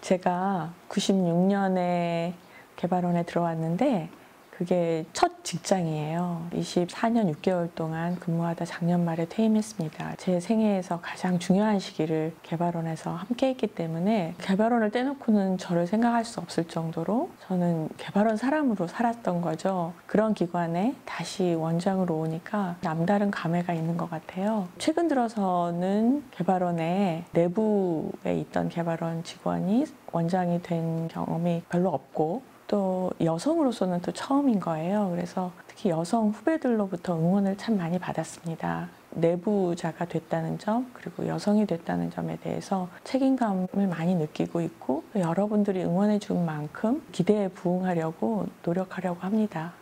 제가 96년에 개발원에 들어왔는데 그게 첫 직장이에요. 24년 6개월 동안 근무하다 작년 말에 퇴임했습니다. 제 생애에서 가장 중요한 시기를 개발원에서 함께 했기 때문에 개발원을 떼놓고는 저를 생각할 수 없을 정도로 저는 개발원 사람으로 살았던 거죠. 그런 기관에 다시 원장으로 오니까 남다른 감회가 있는 것 같아요. 최근 들어서는 개발원에 내부에 있던 개발원 직원이 원장이 된 경험이 별로 없고 또 여성으로서는 또 처음인 거예요. 그래서 특히 여성 후배들로부터 응원을 참 많이 받았습니다. 내부자가 됐다는 점, 그리고 여성이 됐다는 점에 대해서 책임감을 많이 느끼고 있고 여러분들이 응원해 준 만큼 기대에 부응하려고 노력하려고 합니다.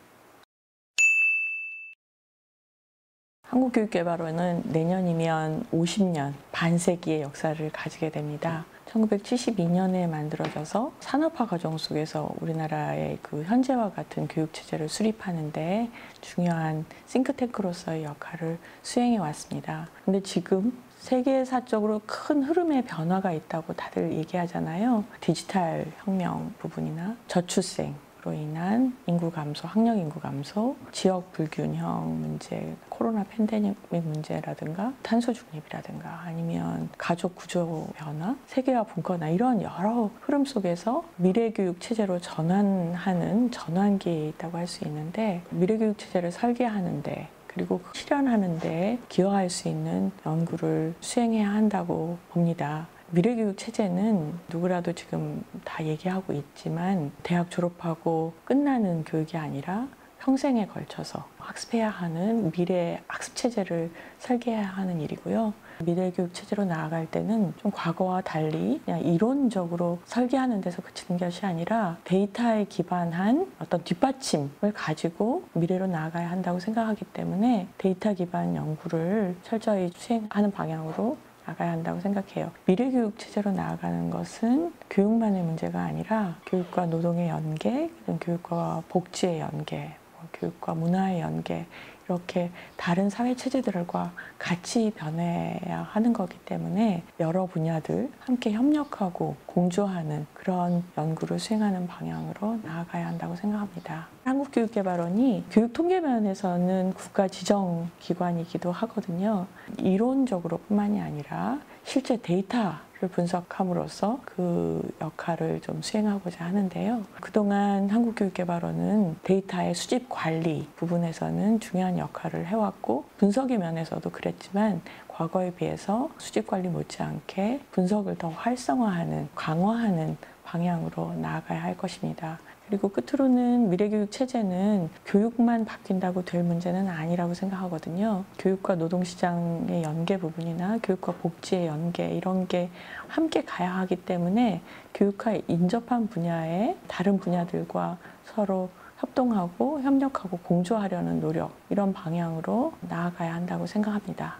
한국교육개발원은 내년이면 50년, 반세기의 역사를 가지게 됩니다. 1972년에 만들어져서 산업화 과정 속에서 우리나라의 그 현재와 같은 교육체제를 수립하는 데 중요한 싱크탱크로서의 역할을 수행해 왔습니다. 근데 지금 세계사적으로 큰 흐름의 변화가 있다고 다들 얘기하잖아요. 디지털 혁명 부분이나 저출생, 로 인한 인구 감소, 학령 인구 감소, 지역 불균형 문제, 코로나 팬데믹 문제라든가 탄소 중립이라든가 아니면 가족 구조 변화, 세계화 분권화 이런 여러 흐름 속에서 미래교육 체제로 전환하는 전환기에 있다고 할 수 있는데 미래교육 체제를 설계하는데 그리고 실현하는 데 기여할 수 있는 연구를 수행해야 한다고 봅니다. 미래교육 체제는 누구라도 지금 다 얘기하고 있지만 대학 졸업하고 끝나는 교육이 아니라 평생에 걸쳐서 학습해야 하는 미래 학습 체제를 설계해야 하는 일이고요. 미래교육 체제로 나아갈 때는 좀 과거와 달리 그냥 이론적으로 설계하는 데서 그치는 것이 아니라 데이터에 기반한 어떤 뒷받침을 가지고 미래로 나아가야 한다고 생각하기 때문에 데이터 기반 연구를 철저히 수행하는 방향으로 나가야 한다고 생각해요. 미래교육 체제로 나아가는 것은 교육만의 문제가 아니라 교육과 노동의 연계, 교육과 복지의 연계, 교육과 문화의 연계 이렇게 다른 사회 체제들과 같이 변해야 하는 거기 때문에 여러 분야들 함께 협력하고 공조하는 그런 연구를 수행하는 방향으로 나아가야 한다고 생각합니다. 한국교육개발원이 교육통계 면에서는 국가지정기관이기도 하거든요. 이론적으로 뿐만이 아니라 실제 데이터를 분석함으로써 그 역할을 좀 수행하고자 하는데요. 그동안 한국교육개발원은 데이터의 수집 관리 부분에서는 중요한 역할을 해왔고 분석의 면에서도 그랬지만 과거에 비해서 수집 관리 못지않게 분석을 더 활성화하는, 강화하는 방향으로 나아가야 할 것입니다. 그리고 끝으로는 미래교육 체제는 교육만 바뀐다고 될 문제는 아니라고 생각하거든요. 교육과 노동시장의 연계 부분이나 교육과 복지의 연계 이런 게 함께 가야 하기 때문에 교육과 인접한 분야의 다른 분야들과 서로 협동하고 협력하고 공조하려는 노력 이런 방향으로 나아가야 한다고 생각합니다.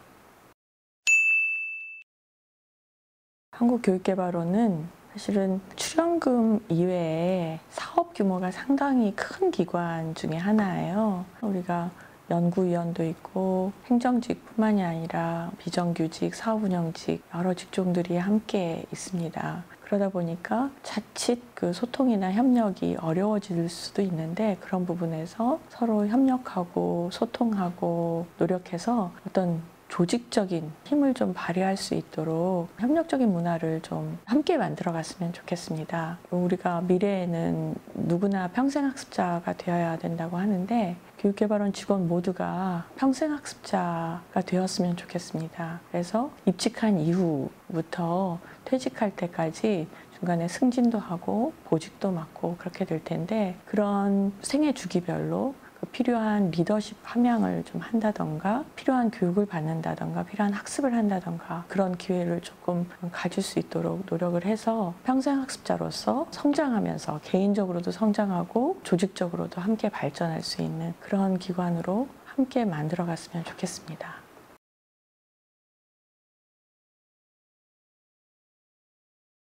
한국교육개발원은 사실은 출연금 이외에 사업 규모가 상당히 큰 기관 중에 하나예요. 우리가 연구위원도 있고 행정직뿐만이 아니라 비정규직, 사업운영직 여러 직종들이 함께 있습니다. 그러다 보니까 자칫 그 소통이나 협력이 어려워질 수도 있는데 그런 부분에서 서로 협력하고 소통하고 노력해서 어떤 조직적인 힘을 좀 발휘할 수 있도록 협력적인 문화를 좀 함께 만들어 갔으면 좋겠습니다. 우리가 미래에는 누구나 평생학습자가 되어야 된다고 하는데 교육개발원 직원 모두가 평생학습자가 되었으면 좋겠습니다. 그래서 입직한 이후부터 퇴직할 때까지 중간에 승진도 하고 보직도 맡고 그렇게 될 텐데 그런 생애 주기별로 필요한 리더십 함양을 좀 한다던가 필요한 교육을 받는다던가 필요한 학습을 한다던가 그런 기회를 조금 가질 수 있도록 노력을 해서 평생학습자로서 성장하면서 개인적으로도 성장하고 조직적으로도 함께 발전할 수 있는 그런 기관으로 함께 만들어 갔으면 좋겠습니다.